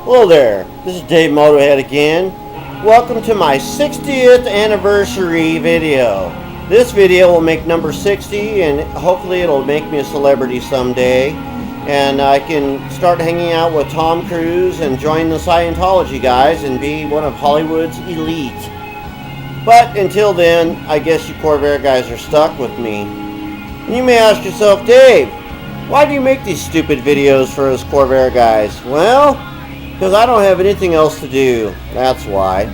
Hello there, this is Dave Motorhead again. Welcome to my 60th anniversary video. This video will make number 60 and hopefully it'll make me a celebrity someday. And I can start hanging out with Tom Cruise and join the Scientology guys and be one of Hollywood's elite. But until then, I guess you Corvair guys are stuck with me. And you may ask yourself, Dave, why do you make these stupid videos for us Corvair guys? Well, because I don't have anything else to do. That's why.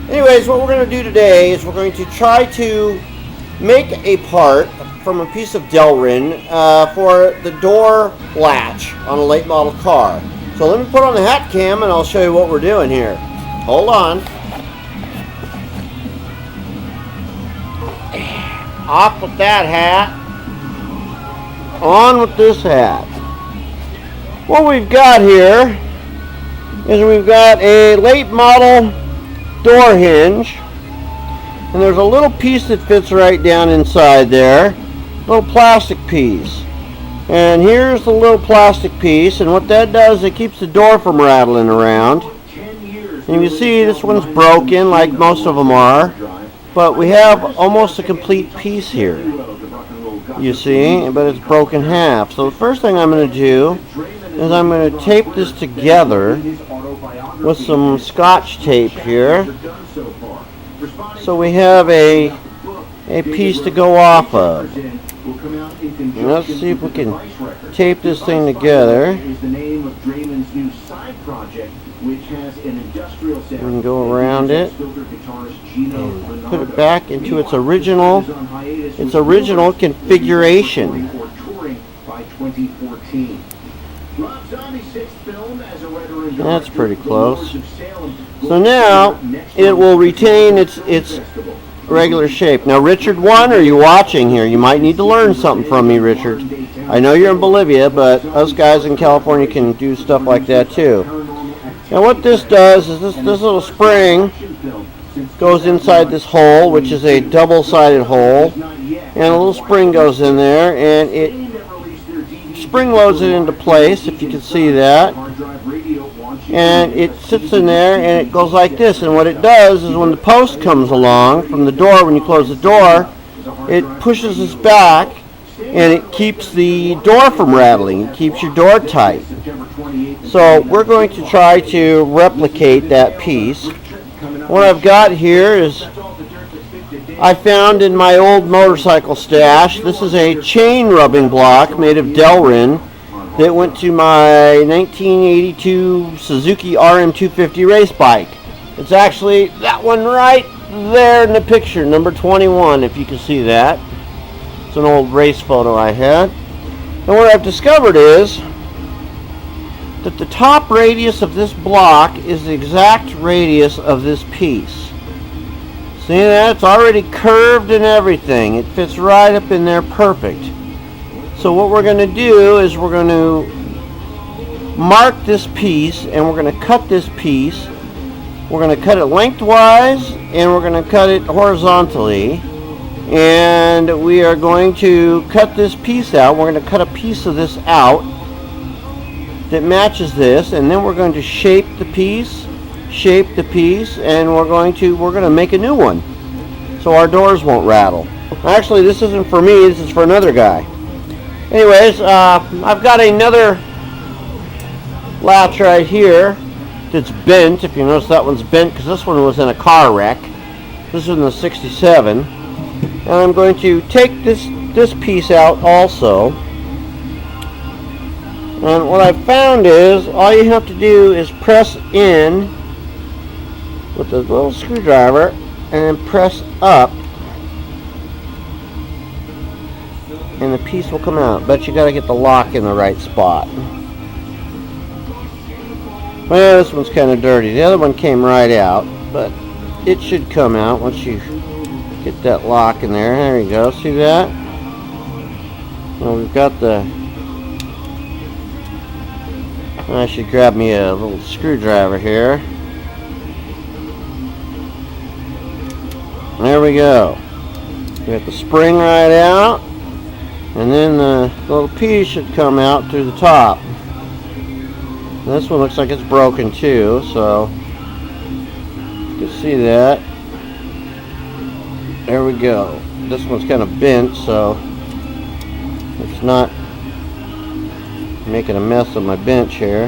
Anyways, what we're going to do today is we're going to try to make a part from a piece of Delrin for the door latch on a late model car. So let me put on the hat cam and I'll show you what we're doing here. Hold on. Off with that hat. On with this hat. What we've got here is we've got a late model door hinge, and there's a little piece that fits right down inside there, little plastic piece. And here's the little plastic piece, and what that does, it keeps the door from rattling around. And you see this one's broken like most of them are, but we have almost a complete piece here, you see, but it's broken half. So the first thing I'm going to do is I'm going to tape this together with some scotch tape here, so we have a piece to go off of. And let's see if we can tape this thing together. We can go around it and put it back into its original configuration. That's pretty close. So now it will retain its regular shape. Now, Richard 1, are you watching here? You might need to learn something from me, Richard. I know you're in Bolivia, but us guys in California can do stuff like that too. Now what this does is this little spring goes inside this hole, which is a double-sided hole, and a little spring goes in there, and it spring loads it into place, if you can see that, and it sits in there and it goes like this. And what it does is when the post comes along from the door, when you close the door, it pushes this back and it keeps the door from rattling. It keeps your door tight. So we're going to try to replicate that piece. What I've got here is I found in my old motorcycle stash. This is a chain rubbing block made of Delrin that went to my 1982 Suzuki RM250 race bike. It's actually that one right there in the picture, number 21, if you can see that. It's an old race photo I had. And what I've discovered is that the top radius of this block is the exact radius of this piece. See that? It's already curved and everything. It fits right up in there perfect. So what we're going to do is we're going to mark this piece and we're going to cut this piece. We're going to cut it lengthwise and we're going to cut it horizontally. And we are going to cut this piece out. We're going to cut a piece of this out that matches this, and then we're going to shape the piece, and we're going to make a new one so our doors won't rattle. Actually, this isn't for me, this is for another guy. Anyways, I've got another latch right here that's bent. If you notice, that one's bent because this one was in a car wreck. This is in the 67. And I'm going to take this piece out also. And what I've found is all you have to do is press in with the little screwdriver and then press up, and the piece will come out. But you got to get the lock in the right spot. Well, this one's kind of dirty. The other one came right out, but it should come out once you get that lock in there. There you go. See that? Well, we've got the... I should grab me a little screwdriver here. There we go. We got the spring right out, and then the little piece should come out through the top. This one looks like it's broken too, so you can see that. There we go. This one's kind of bent, so it's not making a mess of my bench here.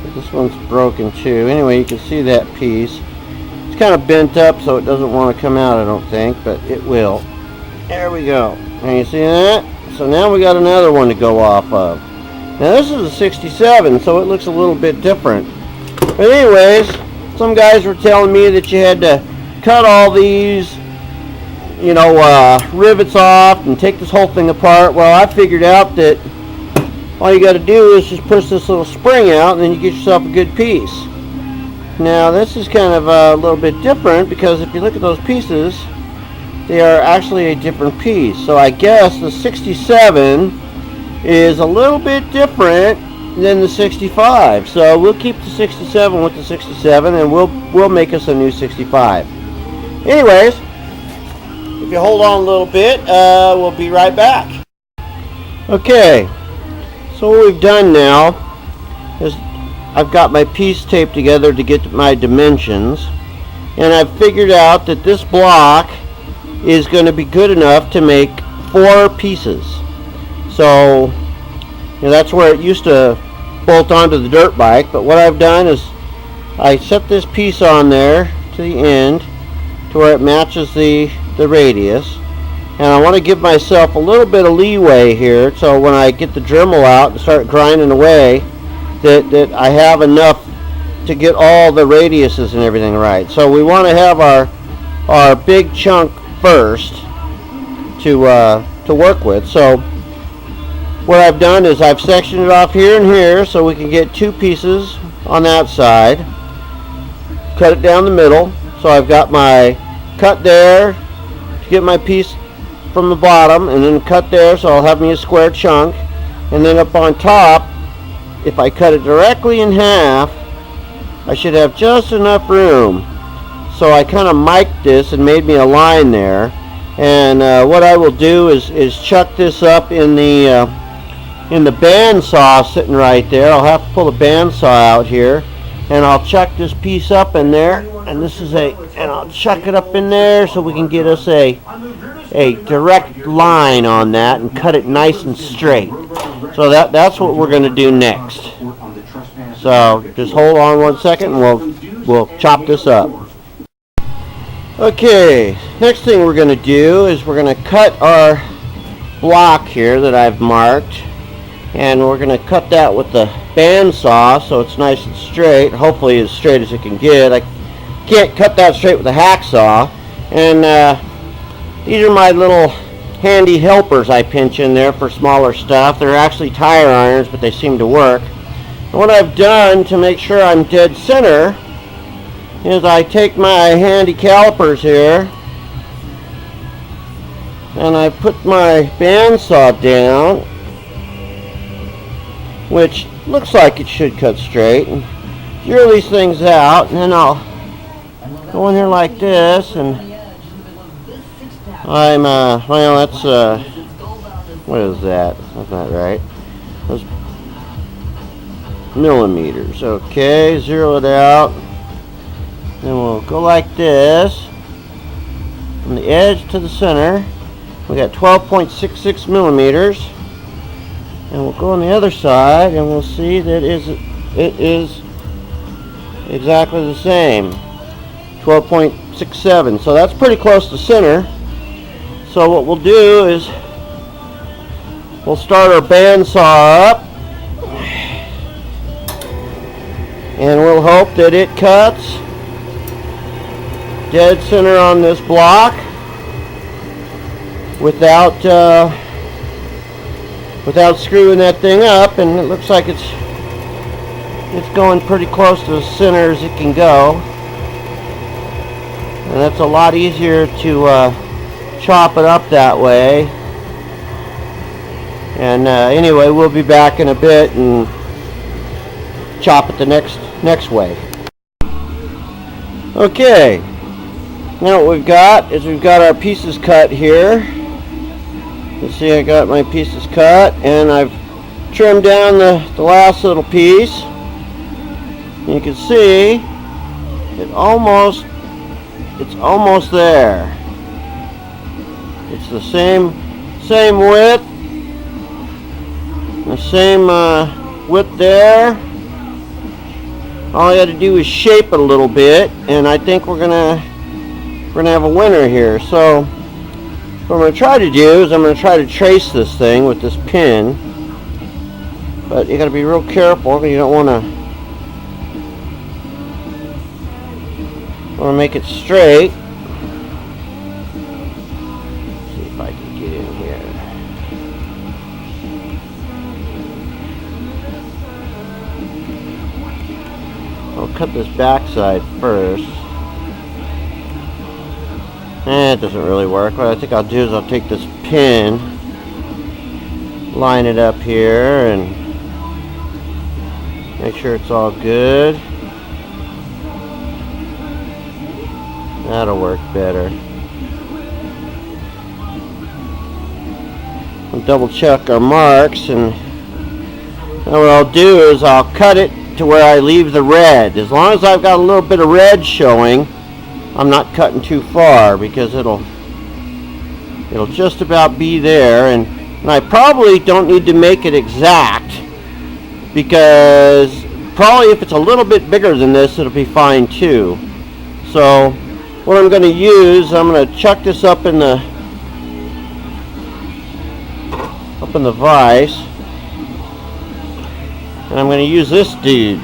But this one's broken too. Anyway, you can see that piece. It's kind of bent up, so it doesn't want to come out, I don't think, but it will. There we go. And you see that? So now we got another one to go off of. Now this is a 67, so it looks a little bit different. But anyways, some guys were telling me that you had to cut all these, you know, rivets off and take this whole thing apart. Well, I figured out that all you got to do is just push this little spring out, and then you get yourself a good piece. Now this is kind of a little bit different, because if you look at those pieces, they are actually a different piece. So I guess the 67 is a little bit different than the 65. So we'll keep the 67 with the 67, and we'll make us a new 65. Anyways, if you hold on a little bit, we'll be right back. Okay, so what we've done now is I've got my piece taped together to get my dimensions, and I've figured out that this block is going to be good enough to make 4 pieces. So, you know, that's where it used to bolt onto the dirt bike, but what I've done is I set this piece on there to the end to where it matches the radius, and I want to give myself a little bit of leeway here, so when I get the Dremel out and start grinding away, that I have enough to get all the radiuses and everything right. So we want to have our big chunk first to work with. So what I've done is I've sectioned it off here and here, so we can get 2 pieces on that side. Cut it down the middle, so I've got my cut there to get my piece from the bottom, and then cut there, so I'll have me a square chunk. And then up on top, if I cut it directly in half, I should have just enough room. So I kind of mic'd this and made me a line there. And what I will do is chuck this up in the bandsaw sitting right there. I'll have to pull the bandsaw out here, and I'll chuck this piece up in there. And I'll chuck it up in there so we can get us a direct line on that and cut it nice and straight. So that's what we're going to do next. So just hold on 1 second, and we'll chop this up. Okay, next thing we're going to do is we're going to cut our block here that I've marked, and we're going to cut that with the bandsaw so it's nice and straight, hopefully as straight as it can get. I can't cut that straight with a hacksaw, and these are my little handy helpers I pinch in there for smaller stuff. They're actually tire irons, but they seem to work. And what I've done to make sure I'm dead center is I take my handy calipers here, and I put my bandsaw down, which looks like it should cut straight, and zero these things out, and then I'll go in here like this, and I'm well, that's what is that? That's not right. Those millimeters. Okay, zero it out. Then we'll go like this from the edge to the center. We got 12.66 millimeters, and we'll go on the other side, and we'll see that it is exactly the same, 12.67. So that's pretty close to center. So what we'll do is we'll start our bandsaw up, and we'll hope that it cuts dead center on this block without screwing that thing up. And it looks like it's going pretty close to the center as it can go, and that's a lot easier to chop it up that way. And anyway, we'll be back in a bit and chop it the next way. Okay, now what we've got is we've got our pieces cut here, You see, I got my pieces cut, and I've trimmed down the last little piece. You can see it's almost there. It's the same width, the same width there. All I got to do is shape it a little bit, and I think we're gonna have a winner here. So what I'm gonna try to do is I'm gonna try to trace this thing with this pin, but you got to be real careful. You don't want to make it straight. Let's see if I can get in here. I'll cut this backside first. It doesn't really work. What I think I'll do is I'll take this pin, line it up here, and make sure it's all good. That'll work better. I'll double check our marks, and what I'll do is I'll cut it to where I leave the red. As long as I've got a little bit of red showing, I'm not cutting too far, because it'll just about be there. And I probably don't need to make it exact, because probably if it's a little bit bigger than this, it'll be fine too. So what I'm going to use, I'm going to chuck this up in the vise, and I'm going to use this dude,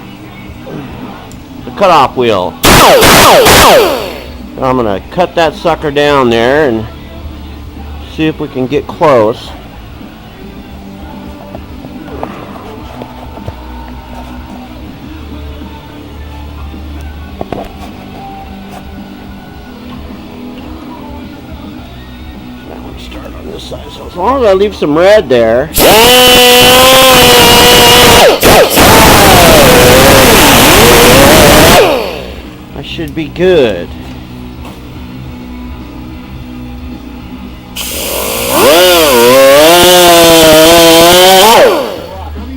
the cutoff wheel. And I'm going to cut that sucker down there and see if we can get close. Start on this side, so as long as I leave some red there, I should be good.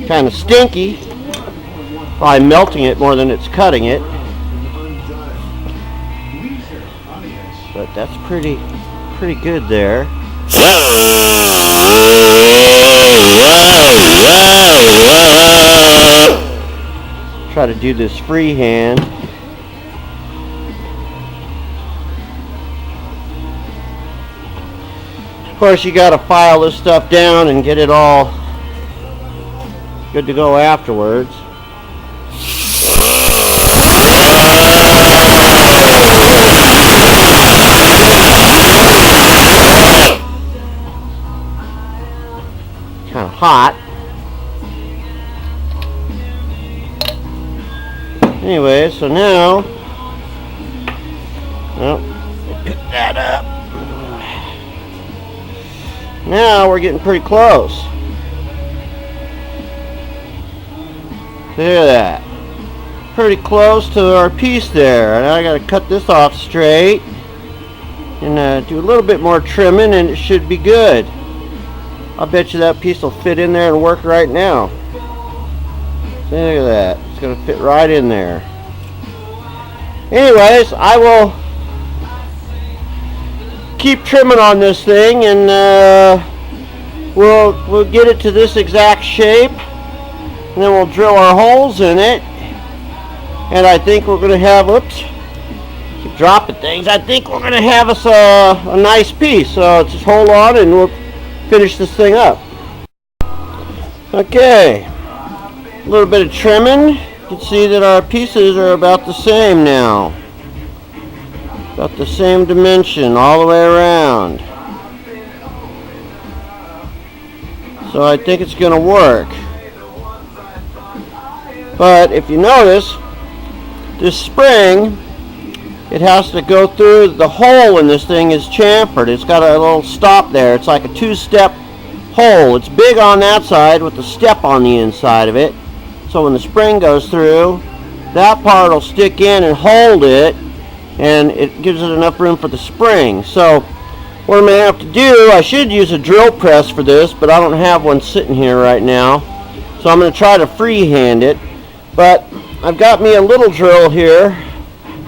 Kind of stinky, probably melting it more than it's cutting it, but that's pretty good there. Try to do this freehand. Of course, you got to file this stuff down and get it all good to go afterwards. Kind of hot. Anyway, so now, well, pick that up. Now we're getting pretty close. Look at that. Pretty close to our piece there. Now I got to cut this off straight and do a little bit more trimming, and it should be good. I bet you that piece will fit in there and work right now. See, look at that. It's going to fit right in there. Anyways, I will keep trimming on this thing, and we'll get it to this exact shape, and then we'll drill our holes in it. And I think we're going to have, oops, keep dropping things. I think we're going to have us a nice piece. So just hold on and we'll finish this thing up. Okay, a little bit of trimming. You can see that our pieces are about the same now. About the same dimension all the way around. So I think it's going to work. But if you notice, this spring, it has to go through the hole in this thing is chamfered. It's got a little stop there. It's like a two-step hole. It's big on that side with the step on the inside of it. So when the spring goes through, that part will stick in and hold it, and it gives it enough room for the spring. So what I'm going to have to do, I should use a drill press for this, but I don't have one sitting here right now. So I'm going to try to freehand it. But I've got me a little drill here.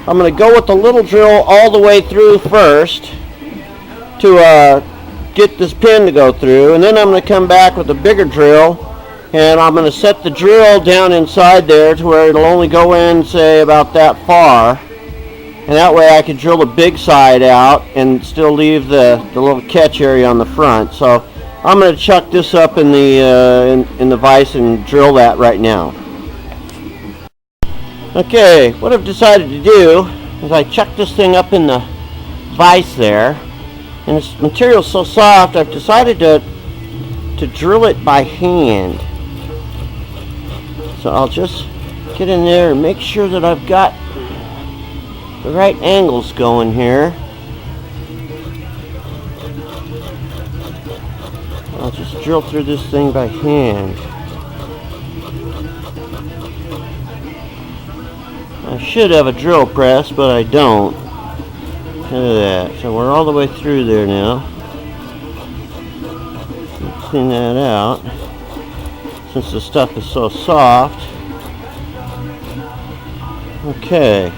I'm going to go with the little drill all the way through first to get this pin to go through. And then I'm going to come back with a bigger drill. And I'm going to set the drill down inside there to where it'll only go in, say, about that far. And that way I can drill the big side out and still leave the little catch area on the front. So I'm going to chuck this up in the vise and drill that right now. Okay, what I've decided to do is I chuck this thing up in the vise there. And this material's so soft, I've decided to drill it by hand. So I'll just get in there and make sure that I've got the right angles going here. I'll just drill through this thing by hand. I should have a drill press, but I don't. Look at that. So we're all the way through there now. Clean that out. Since the stuff is so soft. Okay.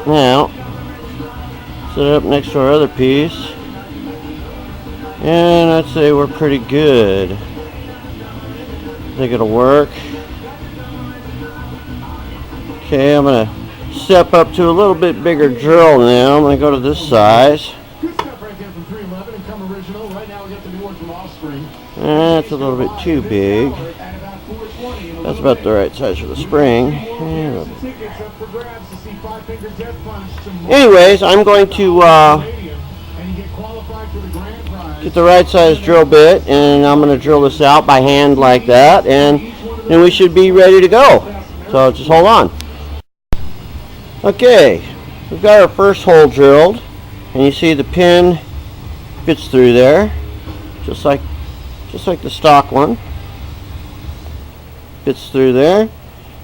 Now, set it up next to our other piece. And I'd say we're pretty good. I think it'll work. Okay, I'm going to step up to a little bit bigger drill now. I'm going to go to this size. That's a little bit too big. That's about the right size for the spring. Anyways, I'm going to get the right size drill bit, and I'm going to drill this out by hand like that, and then we should be ready to go. So just hold on. Okay, we've got our first hole drilled, and you see the pin fits through there, just like the stock one. Fits through there.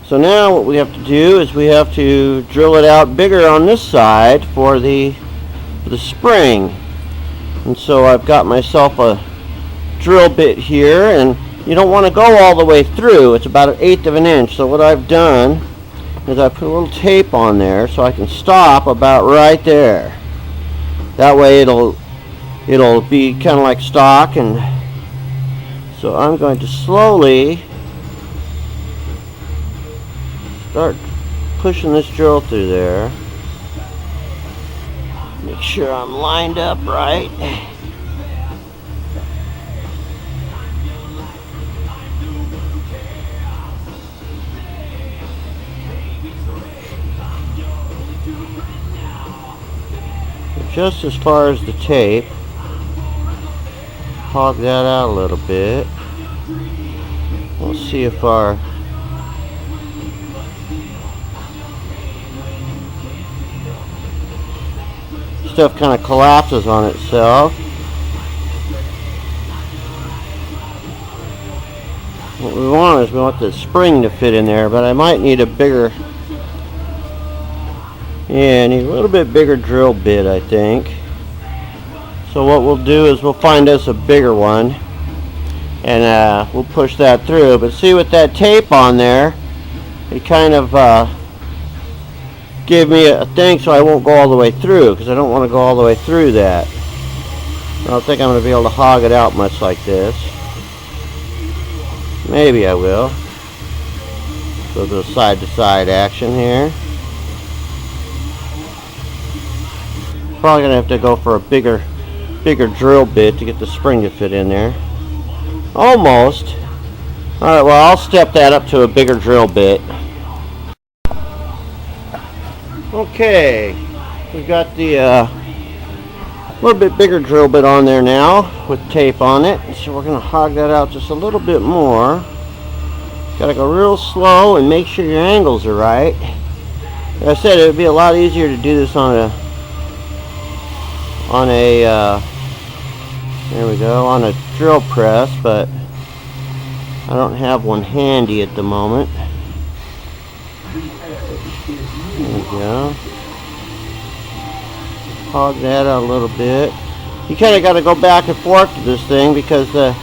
So now what we have to do is we have to drill it out bigger on this side for the spring. And so I've got myself a drill bit here, and you don't want to go all the way through. It's about 1/8 of an inch. So what I've done is I put a little tape on there so I can stop about right there. That way it'll be kind of like stock. And so I'm going to slowly start pushing this drill through there. Make sure I'm lined up right. Just as far as the tape, hog that out a little bit. We'll see if our stuff kind of collapses on itself. What we want is we want the spring to fit in there, but I might need a bigger, I need a little bit bigger drill bit, I think. So what we'll do is we'll find us a bigger one, and we'll push that through. But see, with that tape on there, it kind of gave me a thing so I won't go all the way through, because I don't want to go all the way through that. I don't think I'm going to be able to hog it out much like this. Maybe I will. So the side-to-side action here. Probably going to have to go for a bigger drill bit to get the spring to fit in there. Almost. Alright, well, I'll step that up to a bigger drill bit. Okay, we've got the little bit bigger drill bit on there now with tape on it. So we're going to hog that out just a little bit more. Got to go real slow and make sure your angles are right. Like I said, it would be a lot easier to do this on a there we go, on a drill press, but I don't have one handy at the moment. There we go. hog that out a little bit. You kind of got to go back and forth to this thing because the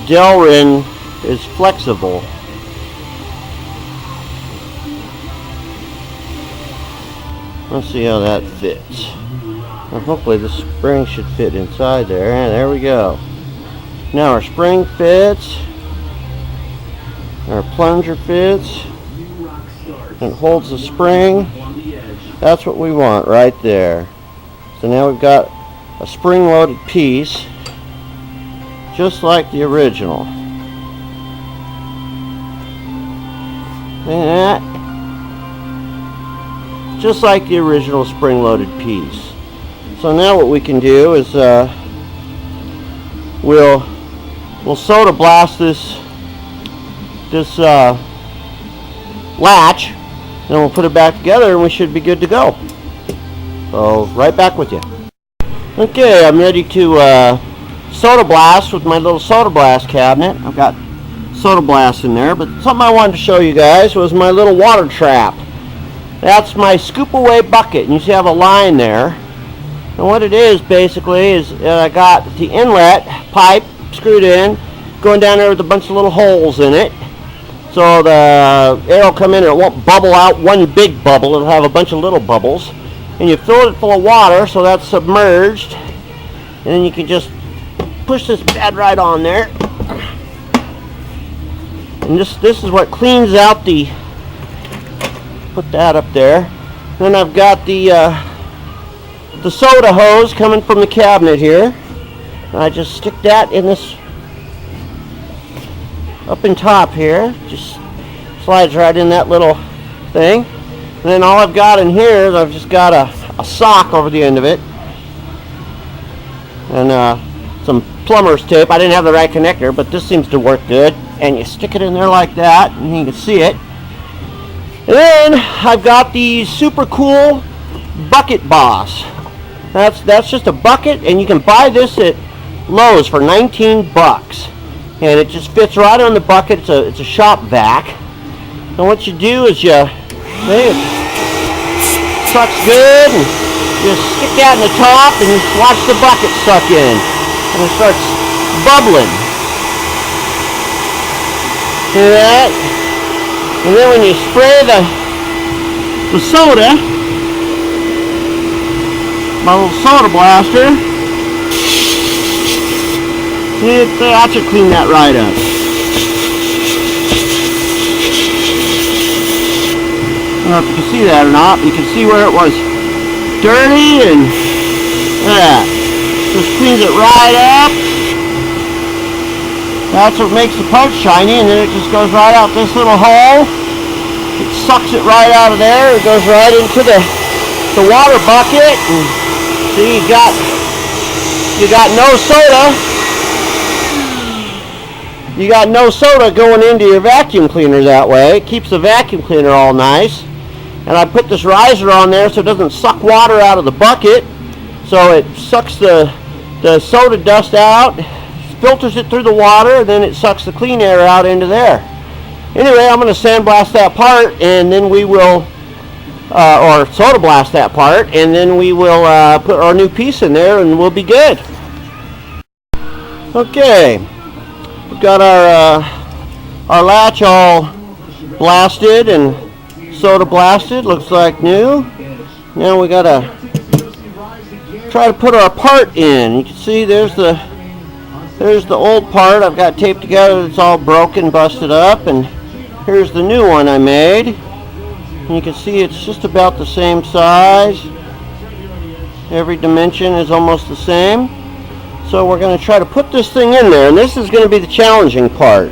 Delrin is flexible. Let's see how that fits. Well, hopefully the spring should fit inside there. And there we go. Now our spring fits. Our plunger fits. And holds the spring. That's what we want right there. So now we've got a spring-loaded piece, just like the original. And that, just like the original spring-loaded piece. So now what we can do is we'll soda blast this latch, and we'll put it back together, and we should be good to go. So right back with you. Okay, I'm ready to soda blast with my little soda blast cabinet. I've got soda blast in there, but something I wanted to show you guys was my little water trap. That's my scoop away bucket, and you see I have a line there. And what it is basically is I got the inlet pipe screwed in, going down there with a bunch of little holes in it. So the air will come in and it won't bubble out one big bubble, it'll have a bunch of little bubbles. And you fill it full of water, so that's submerged. And then you can just push this bed right on there. And this is what cleans out the, put that up there. Then I've got the soda hose coming from the cabinet here. And I just stick that in this, up in top here. Just slides right in that little thing. And then all I've got in here is I've just got a sock over the end of it. And some plumber's tape. I didn't have the right connector, but this seems to work good. And you stick it in there like that, and you can see it. And then I've got the super cool Bucket Boss. That's just a bucket, and you can buy this at Lowe's for 19 bucks. And it just fits right on the bucket. It's a shop vac. And what you do is you see, it sucks good, and you just stick that in the top and you watch the bucket suck in. And it starts bubbling. See that? And then when you spray the soda, my little soda blaster, that should clean that right up. I don't know if you can see that or not, but you can see where it was dirty, and that just cleans it right up. That's what makes the part shiny, and then it just goes right out this little hole. It sucks it right out of there. It goes right into the water bucket, and see, you got no soda. You got no soda going into your vacuum cleaner that way. It keeps the vacuum cleaner all nice. And I put this riser on there so it doesn't suck water out of the bucket. So it sucks the soda dust out, filters it through the water, and then it sucks the clean air out into there. Anyway, I'm going to sandblast that part, and then we will, or soda blast that part, and then we will put our new piece in there, and we'll be good. Okay, we've got our latch all blasted and soda blasted. Looks like new. Now we got to try to put our part in. You can see there's the old part I've got taped together. It's all broken, busted up, and here's the new one I made. And you can see it's just about the same size. Every dimension is almost the same. So we're going to try to put this thing in there, and this is going to be the challenging part.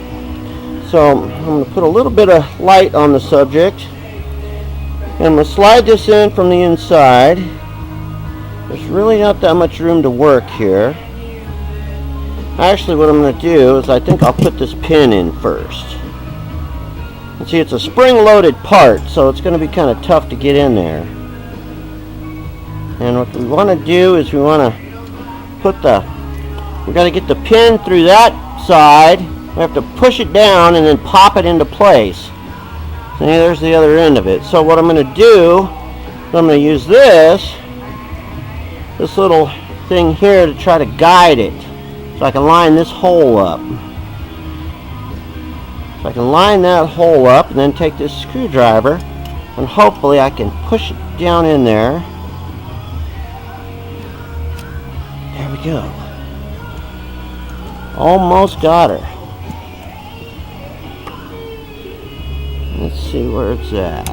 So I'm going to put a little bit of light on the subject, and I'm going to slide this in from the inside. There's really not that much room to work here. Actually, what I'm going to do is I think I'll put this pin in first. And see, it's a spring-loaded part, so it's going to be kind of tough to get in there. And what we want to do is we want to we got to get the pin through that side. We have to push it down and then pop it into place. See, there's the other end of it. So what I'm going to do is I'm going to use this this little thing here to try to guide it, so I can line this hole up. So I can line that hole up and then take this screwdriver and hopefully I can push it down in there. There we go. Almost got her. Let's see where it's at.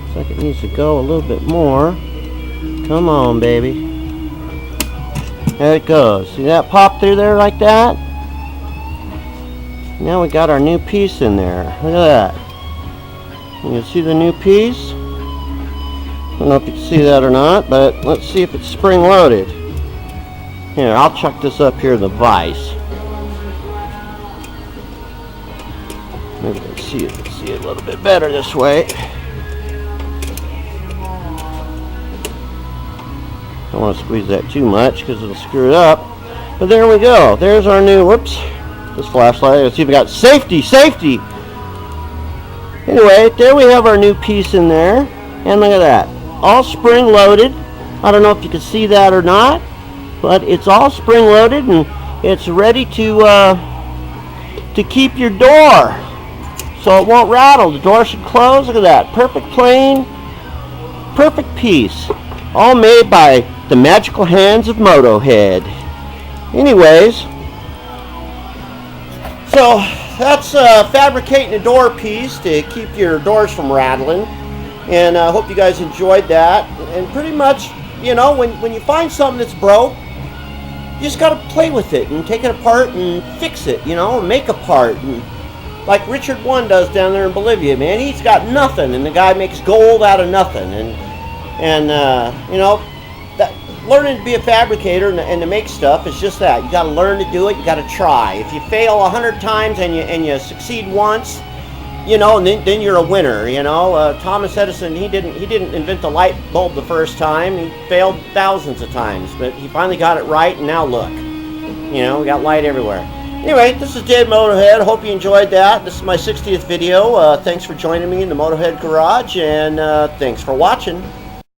Looks like it needs to go a little bit more. Come on, baby. There it goes. See that pop through there like that? Now we got our new piece in there. Look at that. You can see the new piece. I don't know if you can see that or not, but let's see if it's spring loaded. Here, I'll chuck this up here in the vise. Maybe we can see it a little bit better this way. Don't want to squeeze that too much because it'll screw it up. But there we go. There's our new, whoops, this flashlight. Let's see if we got safety. Anyway, there we have our new piece in there. And look at that. All spring loaded. I don't know if you can see that or not, but it's all spring loaded and it's ready to keep your door so it won't rattle. The door should close. Look at that. Perfect plane. Perfect piece. All made by the magical hands of Motohead. Anyways, so that's fabricating a door piece to keep your doors from rattling. And I hope you guys enjoyed that. And pretty much, you know, when you find something that's broke, you just got to play with it and take it apart and fix it, you know, and make a part. And like Richard One does down there in Bolivia, man, he's got nothing, and the guy makes gold out of nothing. And you know, that, learning to be a fabricator and to make stuff is just that. You got to learn to do it. You got to try. If you fail 100 times and you succeed once, you know, and then you're a winner. You know, Thomas Edison, he didn't invent the light bulb the first time. He failed thousands of times, but he finally got it right, and now look, you know, we got light everywhere. Anyway, this is Dave Motorhead. Hope you enjoyed that. This is my 60th video. Thanks for joining me in the Motorhead Garage, and thanks for watching.